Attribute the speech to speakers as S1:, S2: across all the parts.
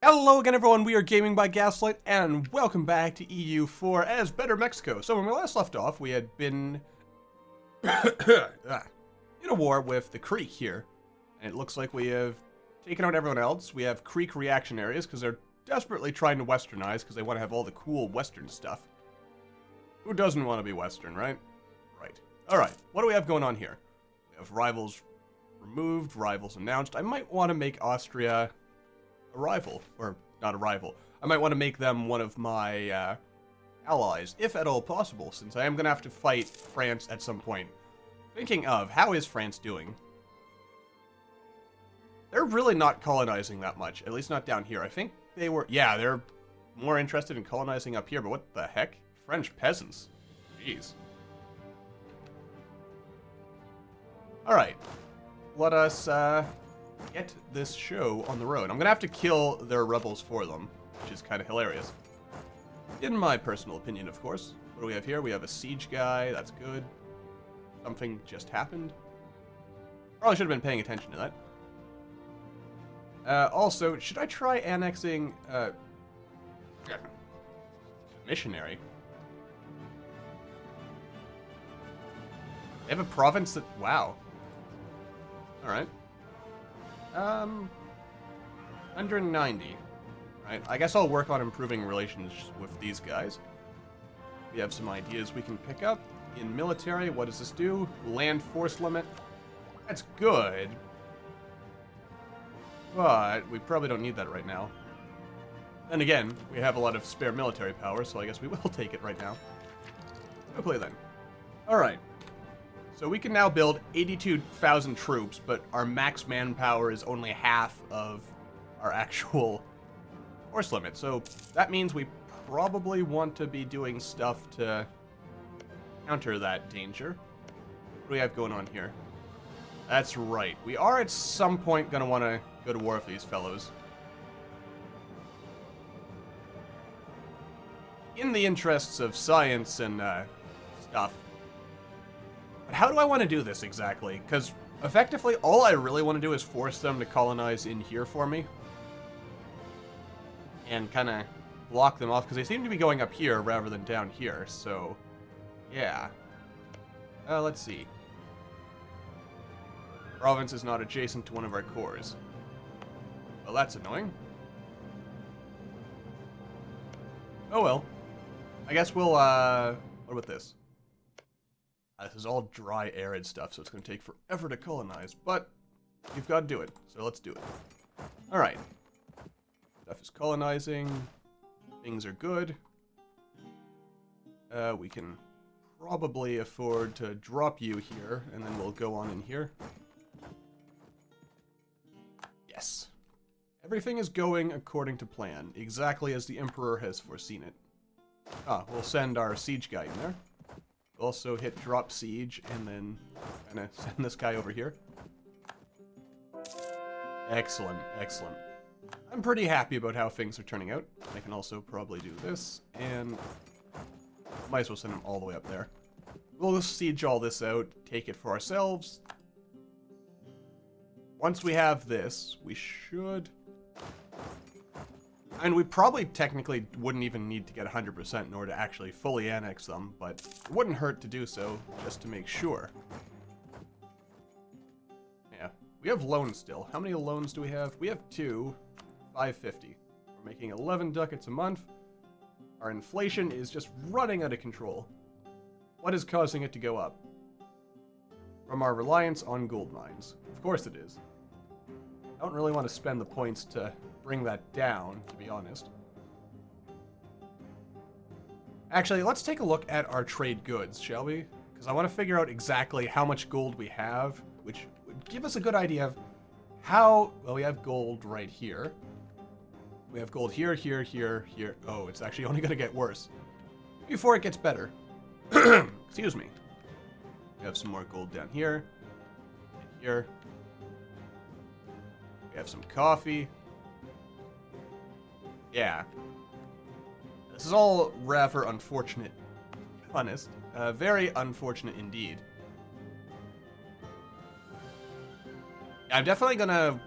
S1: Hello again everyone, we are Gaming by Gaslight, and welcome back to EU4 as Better Mexico. So when we last left off, we had been in a war with the Creek here, and it looks like we have taken out everyone else. We have Creek reaction areas, because they're desperately trying to westernize, because they want to have all the cool Western stuff. Who doesn't want to be Western, right? Right. Alright, what do we have going on here? We have rivals removed, rivals announced. I might want to make Austria a rival, or not a rival. I might want to make them one of my allies, if at all possible, since I am going to have to fight France at some point. Thinking of, how is France doing? They're really not colonizing that much, at least not down here. I think they were, yeah, they're more interested in colonizing up here, but what the heck? French peasants. Jeez. Alright, let us get this show on the road. I'm gonna have to kill their rebels for them, which is kind of hilarious. In my personal opinion, of course. What do we have here? We have a siege guy. That's good. Something just happened. Probably should have been paying attention to that. Also, should I try annexing missionary? They have a province that... Wow. Alright. 190. Right, I guess I'll work on improving relations with these guys. We have some ideas we can pick up. In military, what does this do? Land force limit. That's good. But we probably don't need that right now. Then again, we have a lot of spare military power, so I guess we will take it right now. Okay then. Alright. So we can now build 82,000 troops, but our max manpower is only half of our actual force limit. So that means we probably want to be doing stuff to counter that danger. What do we have going on here? That's right. We are at some point going to want to go to war with these fellows. In the interests of science and stuff. But how do I want to do this exactly? Because effectively, all I really want to do is force them to colonize in here for me. And kind of block them off, because they seem to be going up here rather than down here, so... yeah. Let's see. Province is not adjacent to one of our cores. Well, that's annoying. Oh well. I guess we'll, what about this? This is all dry, arid stuff, so it's going to take forever to colonize, but you've got to do it, so let's do it. Alright. Stuff is colonizing. Things are good. We can probably afford to drop you here, and then we'll go on in here. Yes. Everything is going according to plan, exactly as the Emperor has foreseen it. We'll send our siege guy in there. Also hit drop siege, and then kind of send this guy over here. Excellent, excellent. I'm pretty happy about how things are turning out. I can also probably do this, and might as well send him all the way up there. We'll siege all this out, take it for ourselves. Once we have this, we should... and we probably technically wouldn't even need to get 100% in order to actually fully annex them, but it wouldn't hurt to do so, just to make sure. Yeah, we have loans still. How many loans do we have? We have 2, 550. We're making 11 ducats a month. Our inflation is just running out of control. What is causing it to go up? From our reliance on gold mines. Of course it is. I don't really want to spend the points to bring that down, to be honest. Actually, let's take a look at our trade goods, shall we? Because I want to figure out exactly how much gold we have, which would give us a good idea of how... well, we have gold right here. We have gold here, here, here, here. Oh, it's actually only going to get worse before it gets better. Excuse me. We have some more gold down here. And here. We have some coffee. Yeah. This is all rather unfortunate, to be honest. Very unfortunate indeed. I'm definitely gonna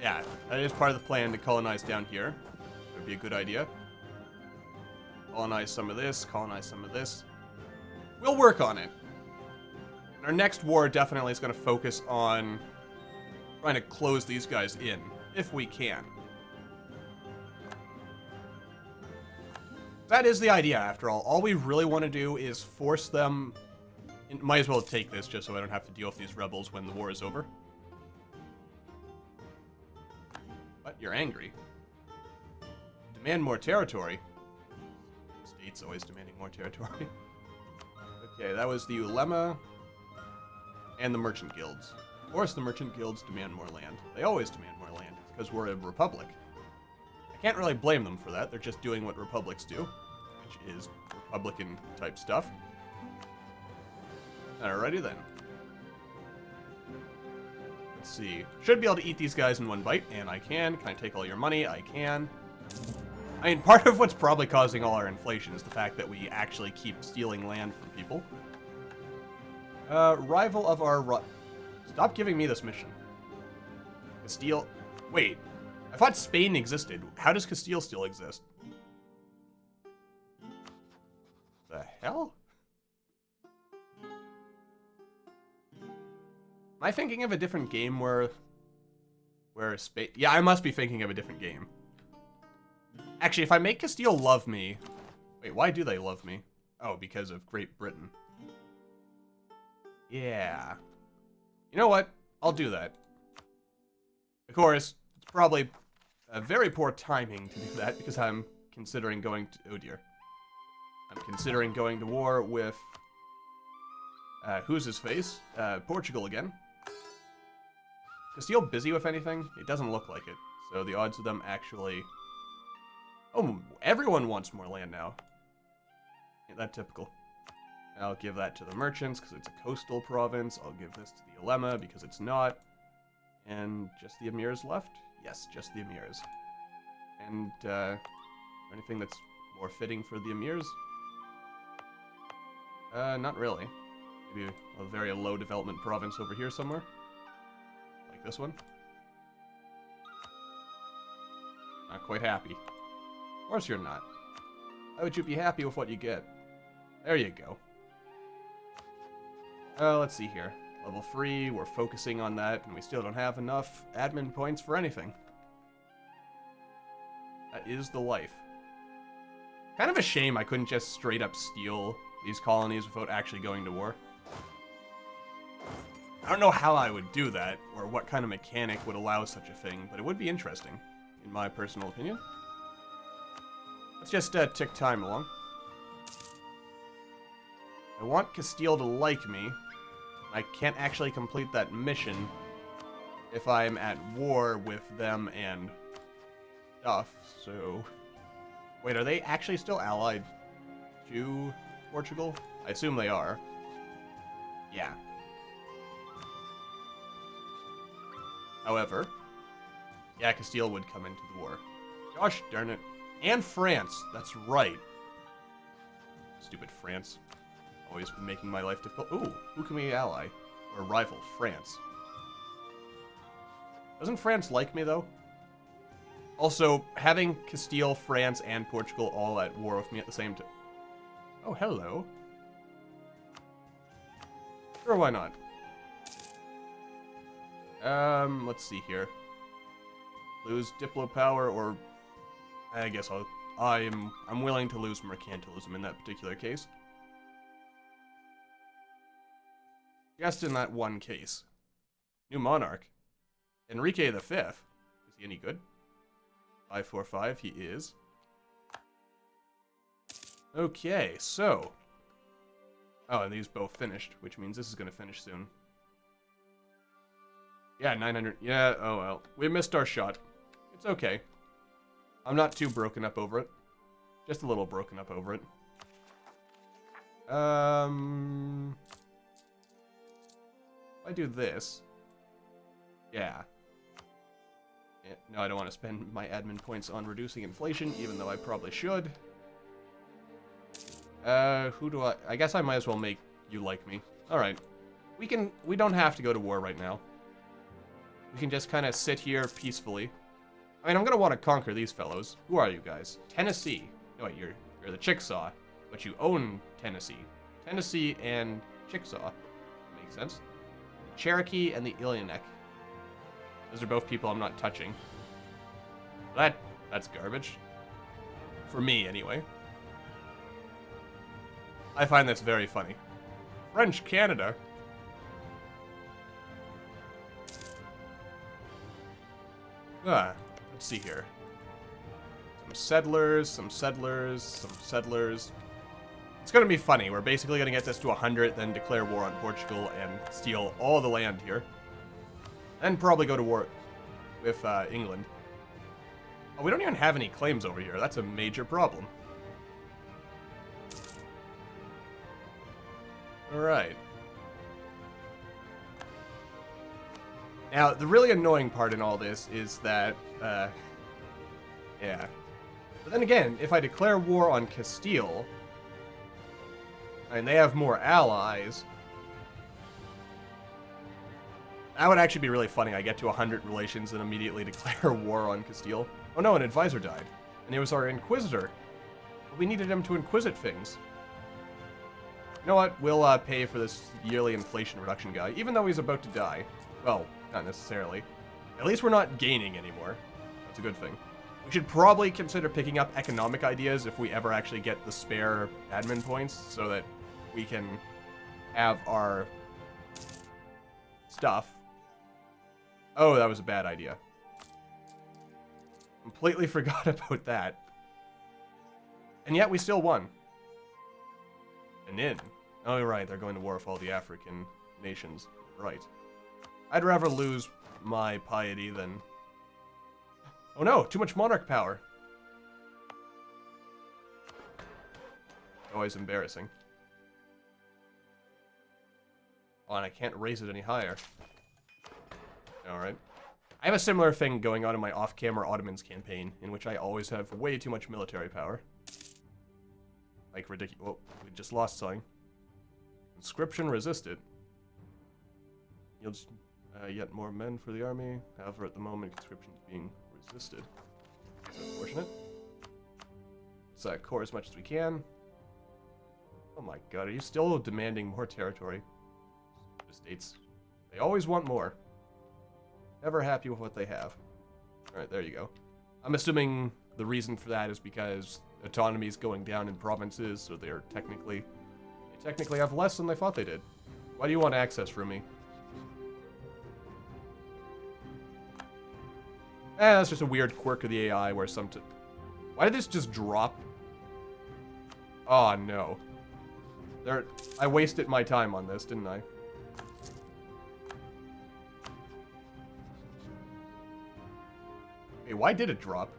S1: Yeah, that is part of the plan to colonize down here. Would be a good idea. Colonize some of this, colonize some of this. We'll work on it. And our next war definitely is going to focus on trying to close these guys in, if we can. That is the idea, after all. All we really want to do is force them... Might as well take this, just so I don't have to deal with these rebels when the war is over. But you're angry. Demand more territory. State's always demanding more territory. Okay, that was the Ulema and the merchant guilds. Of course the merchant guilds demand more land. They always demand more land, because we're a republic. I can't really blame them for that. They're just doing what republics do, which is Republican-type stuff. Alrighty then. Let's see. Should be able to eat these guys in one bite, and I can. Can I take all your money? I can. I mean, part of what's probably causing all our inflation is the fact that we actually keep stealing land from people. Rival of our... Stop giving me this mission. Castile... Wait. I thought Spain existed. How does Castile still exist? The hell? Am I thinking of a different game where Spain... Yeah, I must be thinking of a different game. Actually, if I make Castile love me... Wait, why do they love me? Oh, because of Great Britain. Yeah. You know what? I'll do that. Of course, it's probably a very poor timing to do that, because I'm considering going to... Oh dear. I'm considering going to war with... who's his face? Portugal again. Castile busy with anything? It doesn't look like it. So the odds of them actually... Oh, everyone wants more land now. Ain't that typical? I'll give that to the merchants because it's a coastal province. I'll give this to the Ulema because it's not. And just the emirs left? Yes, just the emirs. And anything that's more fitting for the emirs? Not really. Maybe a very low development province over here somewhere. Like this one. Not quite happy. Of course you're not. Why would you be happy with what you get? There you go. Let's see here. Level 3, we're focusing on that, and we still don't have enough admin points for anything. That is the life. Kind of a shame I couldn't just straight up steal these colonies without actually going to war. I don't know how I would do that, or what kind of mechanic would allow such a thing, but it would be interesting, in my personal opinion. Let's just tick time along. I want Castile to like me. I can't actually complete that mission if I'm at war with them and stuff, so... Wait, are they actually still allied to Portugal? I assume they are. Yeah. However, yeah, Castile would come into the war. Gosh darn it. And France, that's right. Stupid France. Always been making my life difficult. Ooh, who can we ally? Or rival? France. Doesn't France like me, though? Also, having Castile, France, and Portugal all at war with me at the same time. Oh, hello. Sure, why not? Let's see here. Lose Diplo power, or... I guess I'm willing to lose mercantilism in that particular case. Just in that one case. New Monarch. Enrique V. Is he any good? 545, he is. Okay, so... Oh, and these both finished, which means this is going to finish soon. Yeah, 900. Yeah, oh well. We missed our shot. It's okay. I'm not too broken up over it. Just a little broken up over it. If I do this... Yeah. No, I don't want to spend my admin points on reducing inflation, even though I probably should. Who do I guess I might as well make you like me. Alright. We don't have to go to war right now. we can just kind of sit here peacefully. I mean, I'm going to want to conquer these fellows. Who are you guys? Tennessee. No, wait, you're the Chickasaw, but you own Tennessee. Tennessee and Chickasaw. Makes sense. The Cherokee and the Illinois. Those are both people I'm not touching. That's garbage. For me, anyway. I find this very funny. French Canada. Let's see here. Some settlers, some settlers, some settlers. It's gonna be funny. We're basically gonna get this to 100, then declare war on Portugal and steal all the land here. And probably go to war with England. Oh, we don't even have any claims over here. That's a major problem. Alright. Now, the really annoying part in all this is that, yeah. But then again, if I declare war on Castile, and they have more allies, that would actually be really funny. I get to 100 relations and immediately declare war on Castile. Oh no, an advisor died. And it was our inquisitor. But we needed him to inquisit things. You know what? We'll pay for this yearly inflation reduction guy, even though he's about to die. Well, not necessarily. At least we're not gaining anymore. That's a good thing. We should probably consider picking up economic ideas if we ever actually get the spare admin points, so that we can have our stuff. Oh, that was a bad idea. Completely forgot about that. And yet we still won. An inn. Oh, right, they're going to war with all the African nations. Right. I'd rather lose my piety than... Oh no, too much monarch power. Always embarrassing. Oh, and I can't raise it any higher. Alright. I have a similar thing going on in my off-camera Ottomans campaign, in which I always have way too much military power. Like ridiculous. Oh, we just lost something. Conscription resisted. Yields yet more men for the army. However, at the moment, conscription is being resisted. That's unfortunate. Let's core as much as we can. Oh my god, are you still demanding more territory? The states. They always want more. Never happy with what they have. Alright, there you go. I'm assuming the reason for that is because autonomy is going down in provinces, so they technically have less than they thought they did. Why do you want access from me? That's just a weird quirk of the AI where why did this just drop? Oh no. I wasted my time on this, didn't I? Hey, why did it drop?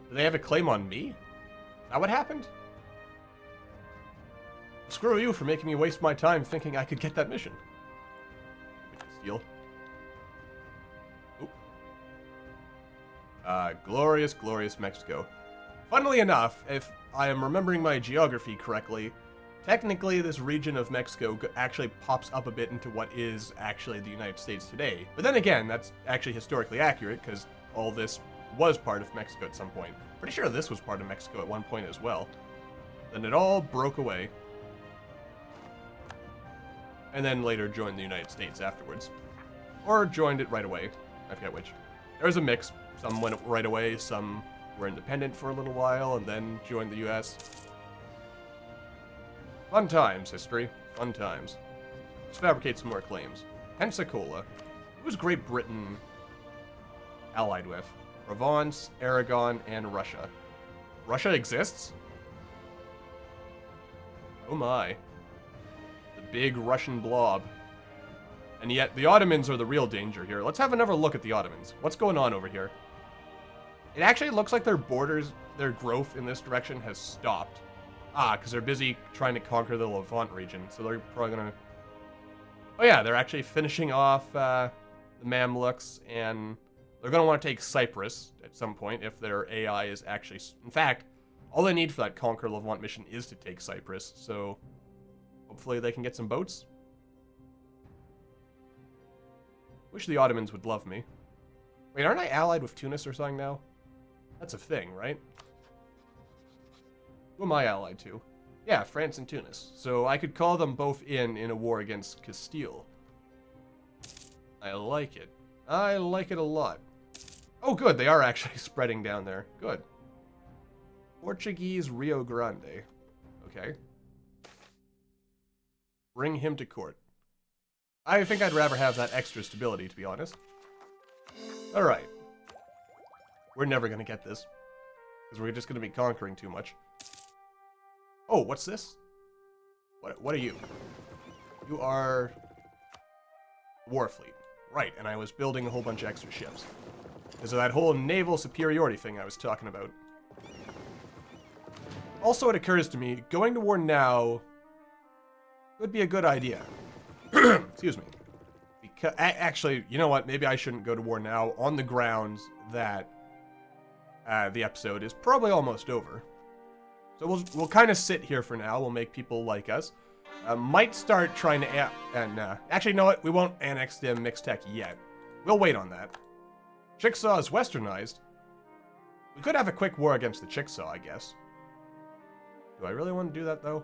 S1: Do they have a claim on me? Is that what happened? Screw you for making me waste my time thinking I could get that mission. Steal. Oop. Glorious, glorious Mexico. Funnily enough, if I am remembering my geography correctly, technically this region of Mexico actually pops up a bit into what is actually the United States today. But then again, that's actually historically accurate, because all this was part of Mexico at some point. Pretty sure this was part of Mexico at one point as well. Then it all broke away. And then later joined the United States afterwards. Or joined it right away. I forget which. There was a mix. Some went right away, some were independent for a little while, and then joined the US. Fun times, history. Fun times. Let's fabricate some more claims. Pensacola. Who was Great Britain allied with? Provence, Aragon, and Russia. Russia exists? Oh my. The big Russian blob. And yet, the Ottomans are the real danger here. Let's have another look at the Ottomans. What's going on over here? It actually looks like their borders, their growth in this direction has stopped. Ah, because they're busy trying to conquer the Levant region. So they're probably going to... Oh yeah, they're actually finishing off the Mamluks, and they're going to want to take Cyprus at some point if their AI is actually... In fact, all they need for that Conquer Levant mission is to take Cyprus, so hopefully they can get some boats. Wish the Ottomans would love me. Wait, aren't I allied with Tunis or something now? That's a thing, right? Who am I allied to? Yeah, France and Tunis. So I could call them both in a war against Castile. I like it. I like it a lot. Oh, good. They are actually spreading down there. Good. Portuguese Rio Grande. Okay. Bring him to court. I think I'd rather have that extra stability, to be honest. Alright. We're never going to get this. Because we're just going to be conquering too much. Oh, what's this? What are you? You are... Warfleet. Right, and I was building a whole bunch of extra ships. Because of that whole naval superiority thing I was talking about. Also, it occurs to me, going to war now would be a good idea. Excuse me. Because, actually, you know what? Maybe I shouldn't go to war now on the grounds that the episode is probably almost over. So we'll kind of sit here for now. We'll make people like us. Might start trying to... actually, you know what? We won't annex the mixed tech yet. We'll wait on that. Chickasaw is westernized. We could have a quick war against the Chickasaw, I guess. Do I really want to do that, though?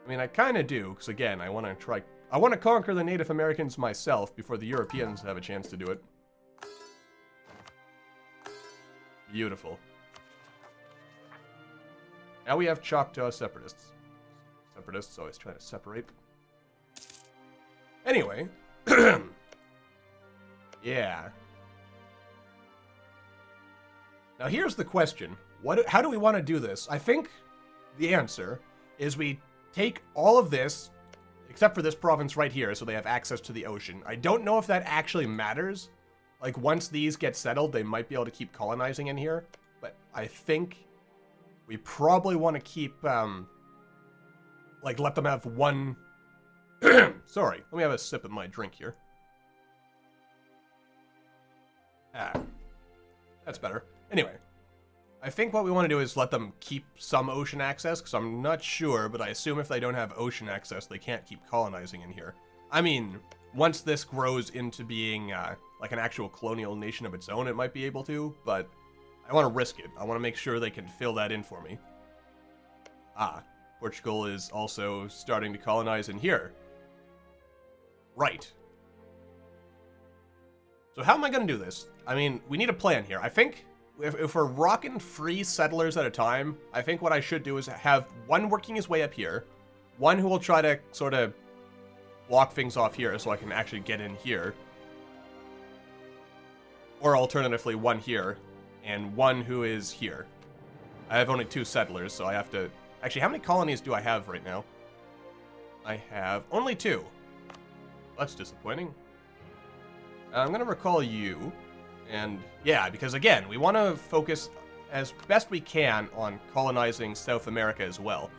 S1: I mean, I kind of do, because again, I want to conquer the Native Americans myself before the Europeans have a chance to do it. Beautiful. Now we have Choctaw separatists. Separatists always trying to separate. Anyway. Yeah. Now here's the question. How do we want to do this? I think the answer is we take all of this, except for this province right here, so they have access to the ocean. I don't know if that actually matters. Like, once these get settled, they might be able to keep colonizing in here. But I think we probably want to keep, like, let them have one... Sorry, let me have a sip of my drink here. That's better. Anyway, I think what we want to do is let them keep some ocean access, because I'm not sure, but I assume if they don't have ocean access, they can't keep colonizing in here. I mean, once this grows into being, like an actual colonial nation of its own, it might be able to, but I want to risk it. I want to make sure they can fill that in for me. Portugal is also starting to colonize in here. Right. So how am I going to do this? I mean, we need a plan here. I think if we're rocking 3 settlers at a time, I think what I should do is have one working his way up here, one who will try to sort of block things off here so I can actually get in here. Or alternatively, one here, and one who is here. I have only 2 settlers, so I have to... Actually, how many colonies do I have right now? I have only 2. That's disappointing. I'm going to recall you. And yeah, because again, we want to focus as best we can on colonizing South America as well.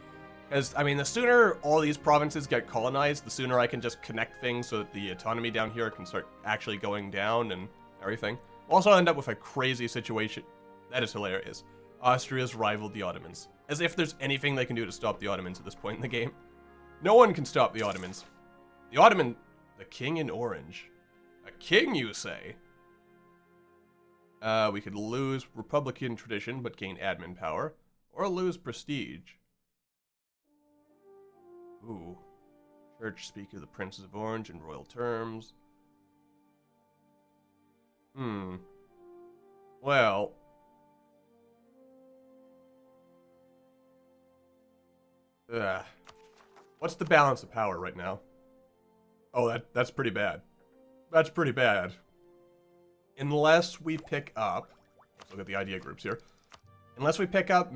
S1: Because, I mean, the sooner all these provinces get colonized, the sooner I can just connect things so that the autonomy down here can start actually going down and everything. We'll also end up with a crazy situation. That is hilarious. Austria's rivaled the Ottomans. As if there's anything they can do to stop the Ottomans at this point in the game. No one can stop the Ottomans. The king in orange. A king, you say? We could lose Republican tradition, but gain admin power. Or lose prestige. Ooh. Church speaker, the Princes of Orange in royal terms. Well. What's the balance of power right now? Oh, that's pretty bad. That's pretty bad. Unless we pick up... Let's look at the idea groups here. Unless we pick up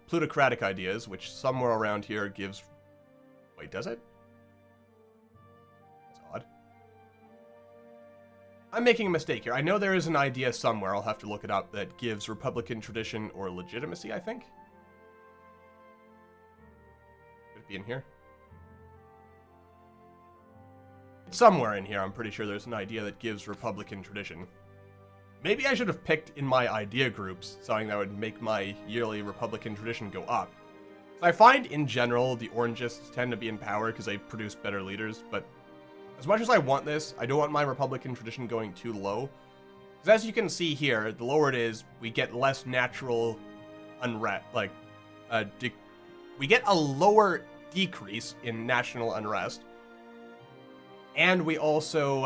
S1: plutocratic ideas, which somewhere around here gives... Wait, does it? That's odd. I'm making a mistake here. I know there is an idea somewhere, I'll have to look it up, that gives Republican tradition or legitimacy, I think. Could it be in here? Somewhere in here, I'm pretty sure there's an idea that gives Republican tradition. Maybe I should have picked in my idea groups something that would make my yearly Republican tradition go up. I find, in general, the Orangists tend to be in power because they produce better leaders, but as much as I want this, I don't want my Republican tradition going too low. Because as you can see here, the lower it is, we get less natural unrest, like, we get a lower decrease in national unrest, and we also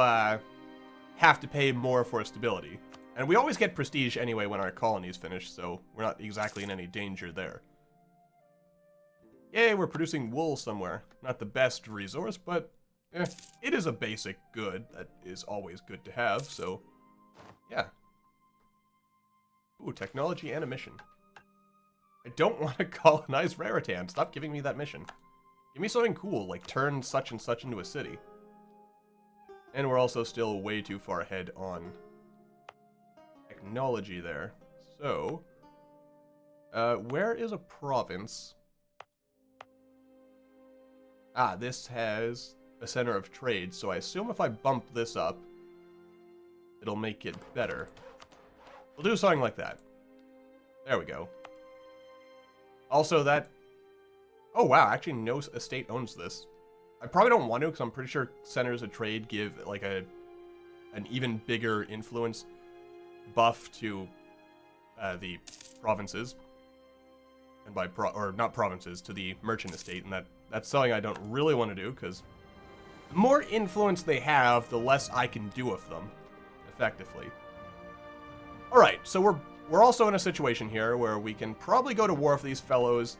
S1: have to pay more for stability. And we always get prestige anyway when our colonies finish, so we're not exactly in any danger there. Yay, we're producing wool somewhere. Not the best resource, but it is a basic good that is always good to have, so yeah. Ooh, technology and a mission. I don't want to colonize Raritan. Stop giving me that mission. Give me something cool, like turn such and such into a city. And we're also still way too far ahead on technology there. So, where is a province? Ah, this has a center of trade, so I assume if I bump this up, it'll make it better. We'll do something like that. There we go. Also that... Oh wow, actually no estate owns this. I probably don't want to, because I'm pretty sure centers of trade give like an even bigger influence buff to the provinces. And by not provinces, to the merchant estate, and that's something I don't really want to do, because the more influence they have, the less I can do with them, effectively. Alright, so we're also in a situation here where we can probably go to war with these fellows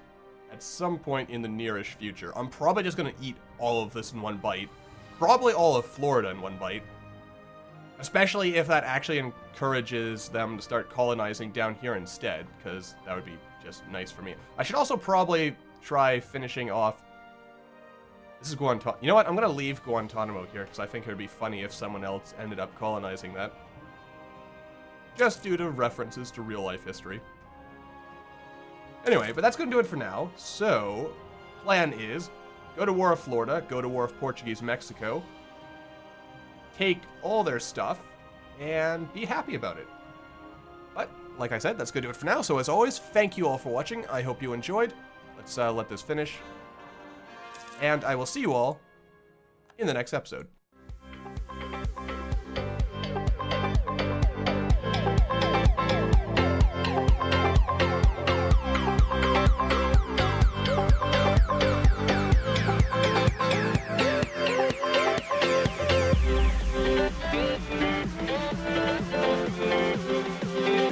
S1: at some point in the nearish future. I'm probably just going to eat all of this in one bite. Probably all of Florida in one bite. Especially if that actually encourages them to start colonizing down here instead, because that would be just nice for me. I should also probably try finishing off... This is Guantanamo. You know what? I'm going to leave Guantanamo here, because I think it would be funny if someone else ended up colonizing that. Just due to references to real-life history. Anyway, but that's going to do it for now. So, plan is, go to war of Florida, go to war of Portuguese Mexico, take all their stuff, and be happy about it. But, like I said, that's going to do it for now. So as always, thank you all for watching. I hope you enjoyed. Let's let this finish. And I will see you all in the next episode.